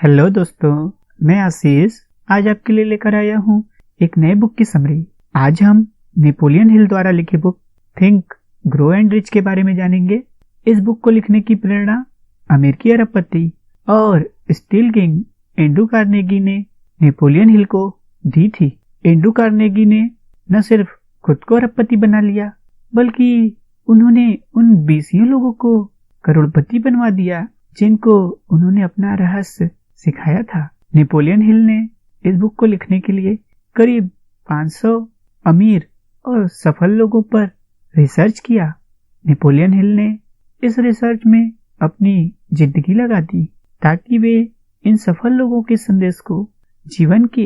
Hello दोस्तों, मैं आशीष आज आपके लिए लेकर आया हूँ एक नए बुक की समरी। आज हम नेपोलियन हिल द्वारा लिखी book think grow and rich के बारे में जानेंगे। इस बुक को लिखने की प्रेरणा अमेरिकी अरबपति और स्टील किंग एंड्रू कार्नेगी ने नेपोलियन हिल को दी थी। एंड्रू कार्नेगी ने न सिर्फ खुद को अरबपति बना लिया, बल्कि उन्होंने उन 20 लोगों को करोड़पति बनवा दिया जिनको उन्होंने अपना रहस्य सिखाया था। नेपोलियन हिल ने इस बुक को लिखने के लिए करीब 500 अमीर और सफल लोगों पर रिसर्च किया। नेपोलियन हिल ने इस रिसर्च में अपनी जिंदगी लगा दी ताकि वे इन सफल लोगों के संदेश को जीवन के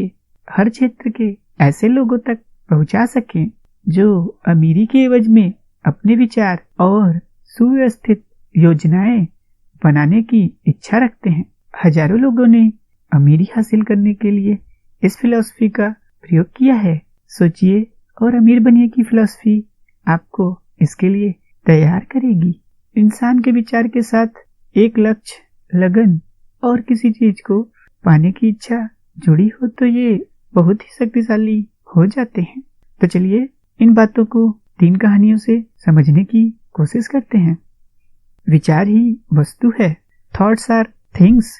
हर क्षेत्र के ऐसे लोगों तक पहुंचा सकें जो अमीरी के एवज में अपने विचार और सुव्यवस्थित योजनाएं बनाने की इच्छा रखते हैं। हजारों लोगों ने अमीरी हासिल करने के लिए इस फिलॉसफी का प्रयोग किया है। सोचिए और अमीर बनिए की फिलॉसफी आपको इसके लिए तैयार करेगी। इंसान के विचार के साथ एक लक्ष्य, लगन और किसी चीज को पाने की इच्छा जुड़ी हो तो ये बहुत ही शक्तिशाली हो जाते हैं। तो चलिए इन बातों को 3 कहानियों से समझने की कोशिश करते हैं। विचार ही वस्तु है। Thoughts are things.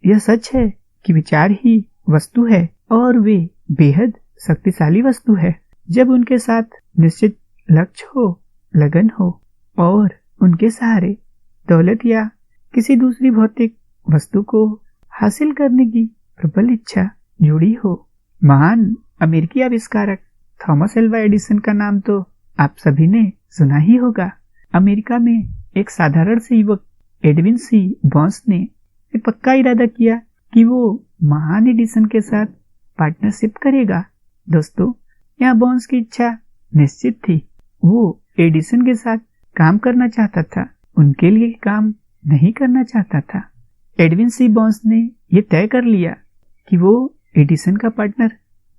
यह सच है कि विचार ही वस्तु है और वे बेहद शक्तिशाली वस्तु है। जब उनके साथ निश्चित लक्ष्य हो, लगन हो और उनके सहारे दौलत या किसी दूसरी भौतिक वस्तु को हासिल करने की प्रबल इच्छा जुड़ी हो। महान अमेरिकी आविष्कारक थॉमस एल्वा एडिसन का नाम तो आप सभी ने सुना ही होगा। अमेरिका में एक साधारण से युवक एडविन सी बॉन्स ने एक पक्का इरादा किया कि वो महान एडिसन के साथ पार्टनरशिप करेगा। दोस्तों, यहाँ बॉन्स की इच्छा निश्चित थी। वो एडिसन के साथ काम करना चाहता था, उनके लिए काम नहीं करना चाहता था। एडविन सी बॉन्स ने ये तय कर लिया कि वो एडिसन का पार्टनर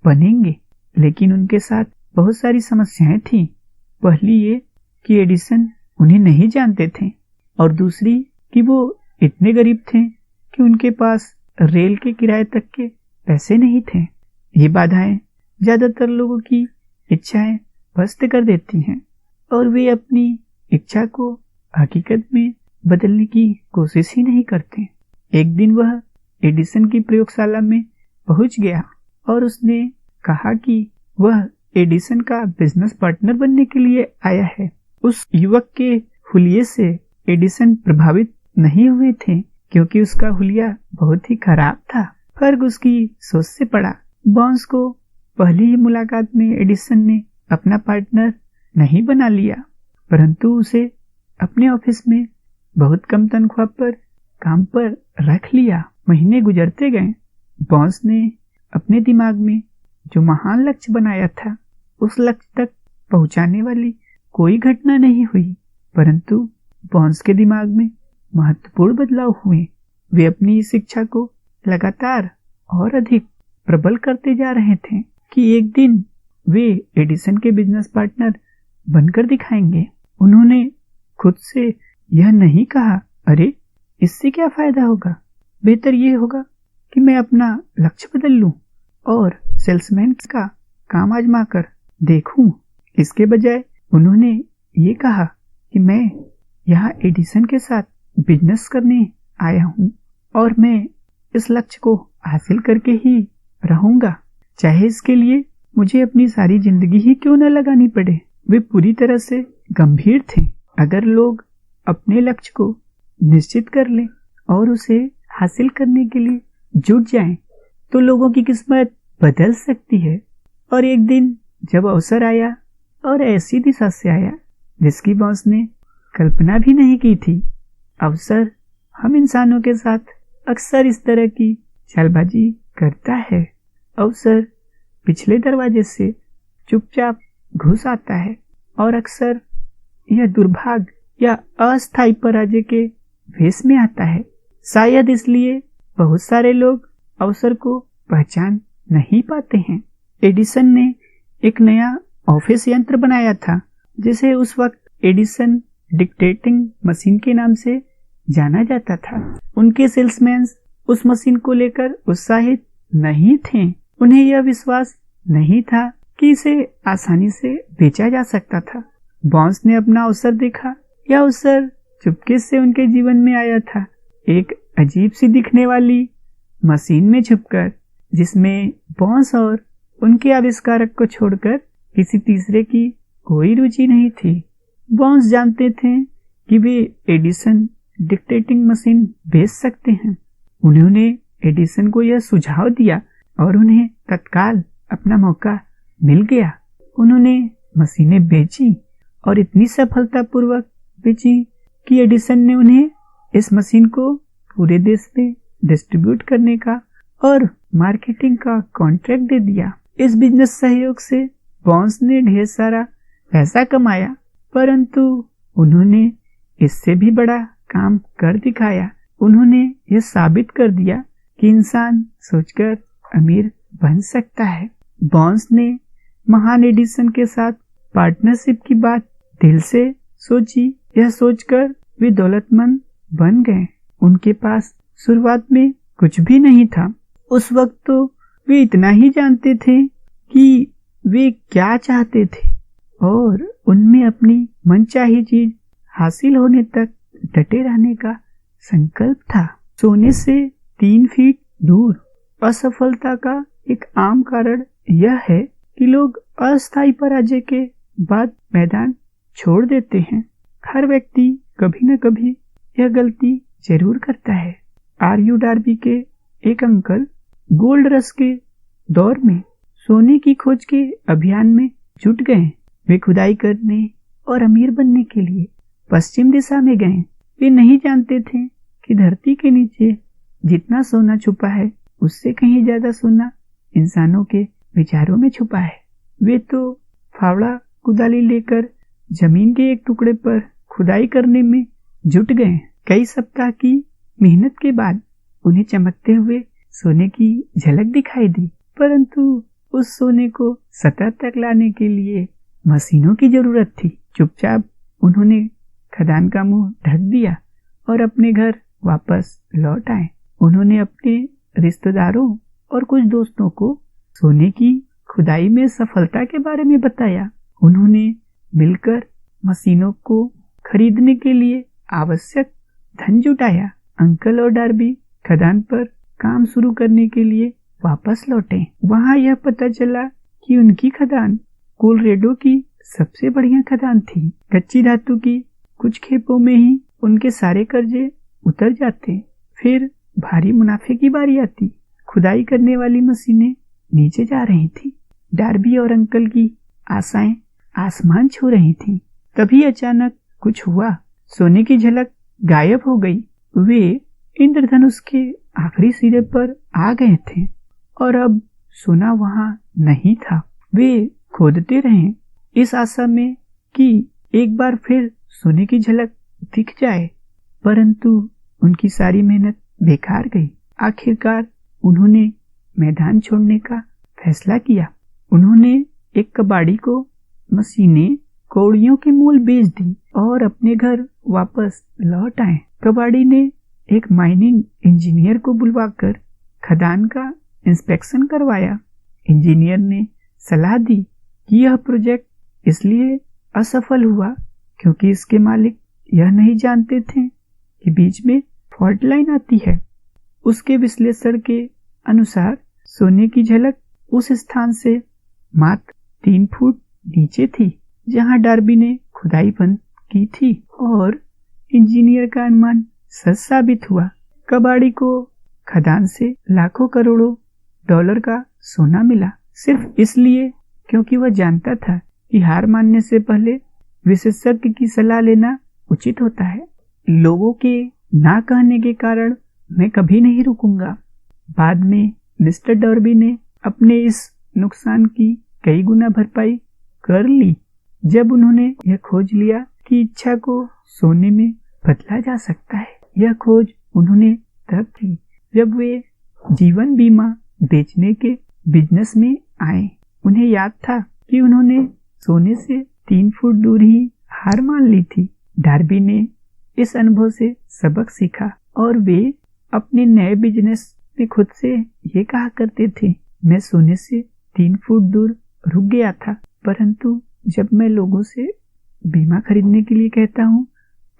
बनेंगे, लेकिन उनके साथ बहुत सारी समस्याएं थीं। पहली ये कि एडिसन उन्हें नहीं जानते थे और दूसरी कि वो इतने गरीब थे कि उनके पास रेल के किराए तक के पैसे नहीं थे। ये बाधाएं ज्यादातर लोगों की इच्छाएं ध्वस्त कर देती हैं और वे अपनी इच्छा को हकीकत में बदलने की कोशिश ही नहीं करते। एक दिन वह एडिसन की प्रयोगशाला में पहुंच गया और उसने कहा कि वह एडिसन का बिजनेस पार्टनर बनने के लिए आया है। उस युवक के हुलिये से एडिसन प्रभावित नहीं हुए थे क्योंकि उसका हुलिया बहुत ही खराब था। फर्क उसकी सोच से पड़ा। बॉन्स को पहली ही मुलाकात में एडिसन ने अपना पार्टनर नहीं बना लिया, परंतु उसे अपने ऑफिस में बहुत कम तनख्वाह पर काम पर रख लिया। महीने गुजरते गए। बॉन्स ने अपने दिमाग में जो महान लक्ष्य बनाया था उस लक्ष्य तक पहुंचाने वाली कोई घटना नहीं हुई, परंतु बॉन्स के दिमाग में महत्वपूर्ण बदलाव हुए। वे अपनी इस इच्छा को लगातार और अधिक प्रबल करते जा रहे थे कि एक दिन वे एडिसन के बिजनेस पार्टनर बनकर दिखाएंगे। उन्होंने खुद से यह नहीं कहा, अरे इससे क्या फायदा होगा, बेहतर ये होगा कि मैं अपना लक्ष्य बदल लूं और सेल्समैन का काम आजमा कर देखूं। इसके बजाय उन्होंने ये कहा कि मैं यहाँ एडिसन के साथ बिजनेस करने आया हूँ और मैं इस लक्ष्य को हासिल करके ही रहूंगा, चाहे इसके लिए मुझे अपनी सारी जिंदगी ही क्यों न लगानी पड़े। वे पूरी तरह से गंभीर थे। अगर लोग अपने लक्ष्य को निश्चित कर लें और उसे हासिल करने के लिए जुट जाएं, तो लोगों की किस्मत बदल सकती है। और एक दिन जब अवसर आया और ऐसी दिशा से आया जिसकी बॉस ने कल्पना भी नहीं की थी। अवसर हम इंसानों के साथ अक्सर इस तरह की चालबाजी करता है। अवसर पिछले दरवाजे से चुपचाप घुस आता है और अक्सर यह दुर्भाग्य या अस्थायी पराजय के भेष में आता है। शायद इसलिए बहुत सारे लोग अवसर को पहचान नहीं पाते हैं। एडिसन ने एक नया ऑफिस यंत्र बनाया था जिसे उस वक्त एडिसन डिक्टेटिंग मशीन के नाम से जाना जाता था। उनके सेल्समैन उस मशीन को लेकर उत्साहित नहीं थे। उन्हें यह विश्वास नहीं था कि इसे आसानी से बेचा जा सकता था। बॉन्स ने अपना अवसर देखा। यह अवसर चुपके से उनके जीवन में आया था, एक अजीब सी दिखने वाली मशीन में छुपकर, जिसमें बॉन्स और उनके आविष्कारक को छोड़कर किसी तीसरे की कोई रुचि नहीं थी। बॉन्स जानते थे कि वे एडिसन डिक्टेटिंग मशीन बेच सकते हैं। उन्होंने एडिसन को यह सुझाव दिया और उन्हें तत्काल अपना मौका मिल गया। उन्होंने मशीनें बेची और इतनी सफलतापूर्वक बेची कि एडिसन ने उन्हें इस मशीन को पूरे देश में डिस्ट्रीब्यूट करने का और मार्केटिंग का कॉन्ट्रैक्ट दे दिया। इस बिजनेस सहयोग से बॉन्स ने ढेर सारा पैसा कमाया, परंतु उन्होंने इससे भी बड़ा काम कर दिखाया। उन्होंने यह साबित कर दिया कि इंसान सोचकर अमीर बन सकता है। बॉन्स ने महान एडिसन के साथ पार्टनरशिप की बात दिल से सोची। यह सोचकर वे दौलतमंद बन गए। उनके पास शुरुआत में कुछ भी नहीं था। उस वक्त तो वे इतना ही जानते थे कि वे क्या चाहते थे और उनमें अपनी मनचाही चीज हासिल होने तक डटे रहने का संकल्प था। सोने से 3 फीट दूर। असफलता का एक आम कारण यह है कि लोग अस्थायी पराजय के बाद मैदान छोड़ देते हैं। हर व्यक्ति कभी न कभी यह गलती जरूर करता है। आर.यू. डार्बी के एक अंकल गोल्ड रश के दौर में सोने की खोज के अभियान में जुट गए। वे खुदाई करने और अमीर बनने के लिए पश्चिम दिशा में गए। वे नहीं जानते थे कि धरती के नीचे जितना सोना छुपा है, उससे कहीं ज्यादा सोना इंसानों के विचारों में छुपा है। वे तो फावड़ा कुदाली लेकर जमीन के एक टुकड़े पर खुदाई करने में जुट गए। कई सप्ताह की मेहनत के बाद उन्हें चमकते हुए सोने की झलक दिखाई दी, परंतु उस सोने को सतह तक लाने के लिए मशीनों की जरूरत थी। चुपचाप उन्होंने खदान का मुंह ढक दिया और अपने घर वापस लौट आए। उन्होंने अपने रिश्तेदारों और कुछ दोस्तों को सोने की खुदाई में सफलता के बारे में बताया। उन्होंने मिलकर मशीनों को खरीदने के लिए आवश्यक धन जुटाया। अंकल और डार्बी खदान पर काम शुरू करने के लिए वापस लौटे। वहां यह पता चला कि उनकी खदान कोलोराडो की सबसे बढ़िया खदान थी। कच्ची धातु की कुछ खेपों में ही उनके सारे कर्जे उतर जाते। फिर भारी मुनाफे की बारी आती। खुदाई करने वाली मशीनें नीचे जा रही थी। डार्बी और अंकल की आशाएं आसमान छू रही थी। तभी अचानक कुछ हुआ। सोने की झलक गायब हो गई। वे इंद्रधनुष के आखिरी सिरे पर आ गए थे और अब सोना वहां नहीं था। वे खोदते रहे इस आशा में कि एक बार फिर सोने की झलक दिख जाए, परंतु उनकी सारी मेहनत बेकार गई। आखिरकार उन्होंने मैदान छोड़ने का फैसला किया। उन्होंने एक कबाड़ी को मशीनें कौड़ियों के मूल बेच दी और अपने घर वापस लौट आए। कबाड़ी ने एक माइनिंग इंजीनियर को बुलवाकर खदान का इंस्पेक्शन करवाया। इंजीनियर ने सलाह दी कि यह प्रोजेक्ट इसलिए असफल हुआ क्योंकि इसके मालिक यह नहीं जानते थे कि बीच में फॉल्ट लाइन आती है। उसके विश्लेषण के अनुसार सोने की झलक उस स्थान से मात्र 3 फुट नीचे थी जहां डार्बी ने खुदाई बंद की थी और इंजीनियर का अनुमान सच साबित हुआ। कबाड़ी को खदान से लाखों करोड़ों डॉलर का सोना मिला, सिर्फ इसलिए क्योंकि वह जानता था कि हार मानने से पहले विशेषज्ञ की सलाह लेना उचित होता है। लोगों के ना कहने के कारण मैं कभी नहीं रुकूंगा। बाद में मिस्टर डार्बी ने अपने इस नुकसान की कई गुना भरपाई कर ली जब उन्होंने यह खोज लिया कि इच्छा को सोने में बदला जा सकता है। यह खोज उन्होंने तब की जब वे जीवन बीमा बेचने के बिजनेस में आए। उन्हें याद था कि उन्होंने सोने से 3 फुट दूर ही हार मान ली थी। डार्बी ने इस अनुभव से सबक सीखा और वे अपने नए बिजनेस में खुद से ये कहा करते थे, मैं सोने से 3 फुट दूर रुक गया था, परंतु जब मैं लोगों से बीमा खरीदने के लिए कहता हूँ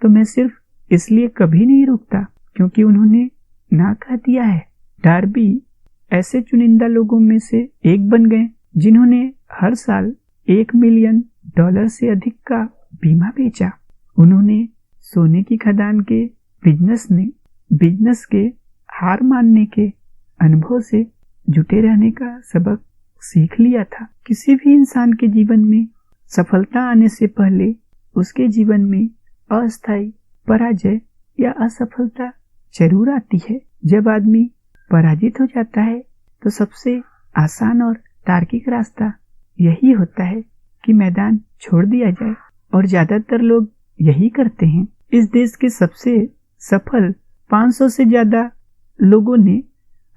तो मैं सिर्फ इसलिए कभी नहीं रुकता क्योंकि उन्होंने ना कह दिया है। डार्बी ऐसे चुनिंदा लोगों में से एक बन गए जिन्होंने हर साल $1 मिलियन से अधिक का बीमा बेचा। उन्होंने सोने की खदान के बिजनेस के हार मानने के अनुभव से जुटे रहने का सबक सीख लिया था। किसी भी इंसान के जीवन में सफलता आने से पहले उसके जीवन में अस्थायी पराजय या असफलता जरूर आती है। जब आदमी पराजित हो जाता है तो सबसे आसान और तार्किक रास्ता यही होता है कि मैदान छोड़ दिया जाए, और ज्यादातर लोग यही करते हैं। इस देश के सबसे सफल 500 से ज्यादा लोगों ने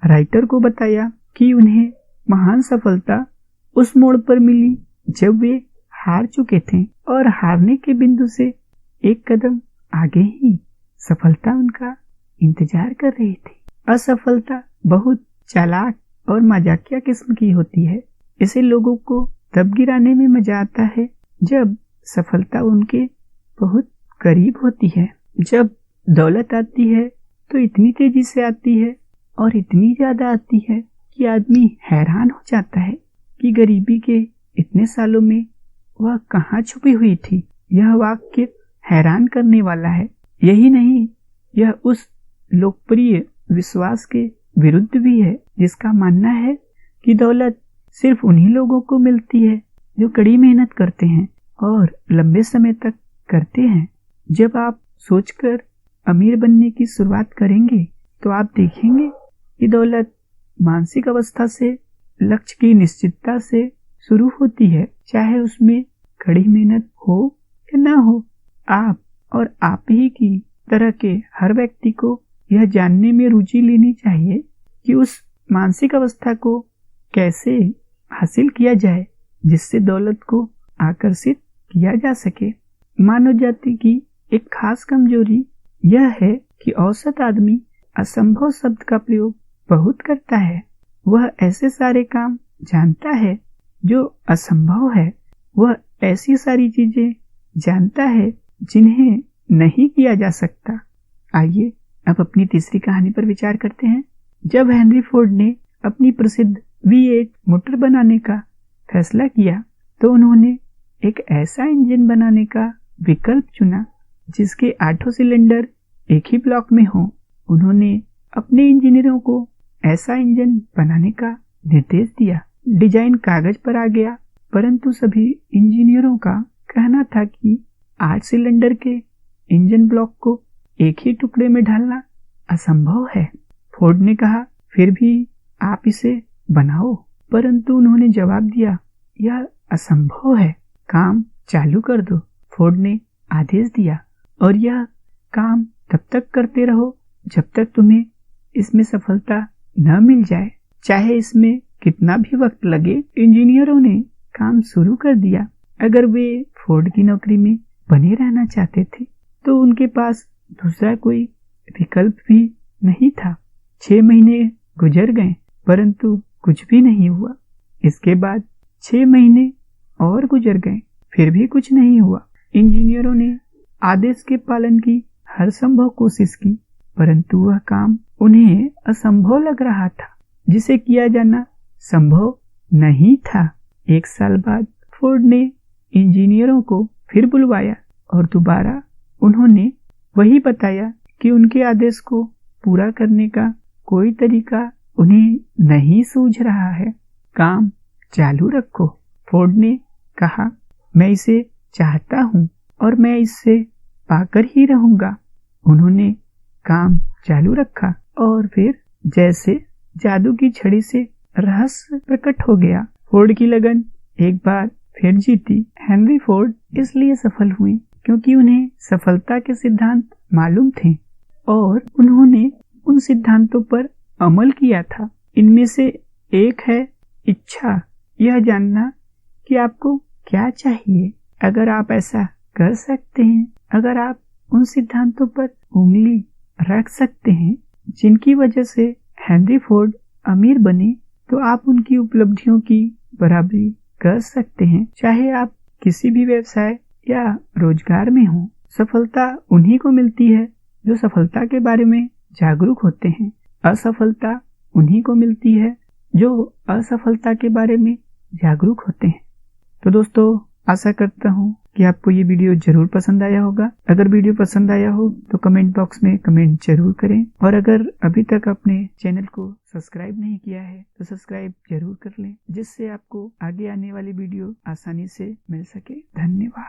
राइटर को बताया कि उन्हें महान सफलता उस मोड़ पर मिली जब वे हार चुके थे और हारने के बिंदु से एक कदम आगे ही सफलता उनका इंतजार कर रही थी। असफलता बहुत चालाक और मजाकिया किस्म की होती है। इसे लोगों को तब गिराने में मजा आता है जब सफलता उनके बहुत करीब होती है। जब दौलत आती है तो इतनी तेजी से आती है और इतनी ज्यादा आती है कि आदमी हैरान हो जाता है कि गरीबी के इतने सालों में वह कहाँ छुपी हुई थी। यह वाक्य हैरान करने वाला है। यही नहीं, यह उस लोकप्रिय विश्वास के विरुद्ध भी है जिसका मानना है कि दौलत सिर्फ उन्हीं लोगों को मिलती है जो कड़ी मेहनत करते हैं और लंबे समय तक करते हैं। जब आप सोचकर अमीर बनने की शुरुआत करेंगे तो आप देखेंगे कि दौलत मानसिक अवस्था से, लक्ष्य की निश्चितता से शुरू होती है, चाहे उसमें कड़ी मेहनत हो या ना हो। आप और आप ही की तरह के हर व्यक्ति को यह जानने में रुचि लेनी चाहिए कि उस मानसिक अवस्था को कैसे हासिल किया जाए जिससे दौलत को आकर्षित किया जा सके। मानव जाति की एक खास कमजोरी यह है कि औसत आदमी असंभव शब्द का प्रयोग बहुत करता है। वह ऐसे सारे काम जानता है जो असंभव है। वह ऐसी सारी चीजें जानता है जिन्हें नहीं किया जा सकता। आइए अब अपनी तीसरी कहानी पर विचार करते हैं। जब हेनरी फोर्ड ने अपनी प्रसिद्ध V8 मोटर बनाने का फैसला किया तो उन्होंने एक ऐसा इंजन बनाने का विकल्प चुना जिसके 8 सिलेंडर एक ही ब्लॉक में हो। उन्होंने अपने इंजीनियरों को ऐसा इंजन बनाने का निर्देश दिया। डिजाइन कागज पर आ गया, परंतु सभी इंजीनियरों का कहना था कि 8 सिलेंडर के इंजन ब्लॉक को एक ही टुकड़े में ढालना असंभव है। फोर्ड ने कहा, फिर भी आप इसे बनाओ, परंतु उन्होंने जवाब दिया, यह असंभव है, काम चालू कर दो। फोर्ड ने आदेश दिया और यह काम तब तक करते रहो जब तक तुम्हें इसमें सफलता न मिल जाए, चाहे इसमें कितना भी वक्त लगे। इंजीनियरों ने काम शुरू कर दिया। अगर वे फोर्ड की नौकरी में बने रहना चाहते थे तो उनके पास दूसरा कोई विकल्प भी नहीं था। 6 महीने गुजर गए परंतु कुछ भी नहीं हुआ। इसके बाद 6 महीने और गुजर गए, फिर भी कुछ नहीं हुआ। इंजीनियरों ने आदेश के पालन की हर संभव कोशिश की, परंतु वह काम उन्हें असंभव लग रहा था, जिसे किया जाना संभव नहीं था। 1 साल बाद फोर्ड ने इंजीनियरों को फिर बुलवाया और दोबारा उन्होंने वही बताया कि उनके आदेश को पूरा करने का कोई तरीका उन्हें नहीं सूझ रहा है। काम चालू रखो। फोर्ड ने कहा, मैं इसे चाहता हूँ और मैं इससे पाकर ही रहूंगा। उन्होंने काम चालू रखा और फिर जैसे जादू की छड़ी से रहस्य प्रकट हो गया। फोर्ड की लगन एक बार फिर जीती। हेनरी फोर्ड इसलिए सफल हुए क्योंकि उन्हें सफलता के सिद्धांत मालूम थे और उन्होंने उन सिद्धांतों पर अमल किया था। इनमें से एक है इच्छा, यह जानना कि आपको क्या चाहिए। अगर आप ऐसा कर सकते हैं, अगर आप उन सिद्धांतों पर उंगली रख सकते हैं जिनकी वजह से हेनरी फोर्ड अमीर बने, तो आप उनकी उपलब्धियों की बराबरी कर सकते हैं। चाहे आप किसी भी व्यवसाय या रोजगार में हो, सफलता उन्हीं को मिलती है जो सफलता के बारे में जागरूक होते हैं। असफलता उन्हीं को मिलती है जो असफलता के बारे में जागरूक होते हैं। तो दोस्तों, आशा करता हूँ कि आपको ये वीडियो जरूर पसंद आया होगा। अगर वीडियो पसंद आया हो तो कमेंट बॉक्स में कमेंट जरूर करें, और अगर अभी तक अपने चैनल को सब्सक्राइब नहीं किया है तो सब्सक्राइब जरूर कर लें, जिससे आपको आगे आने वाली वीडियो आसानी से मिल सके। धन्यवाद।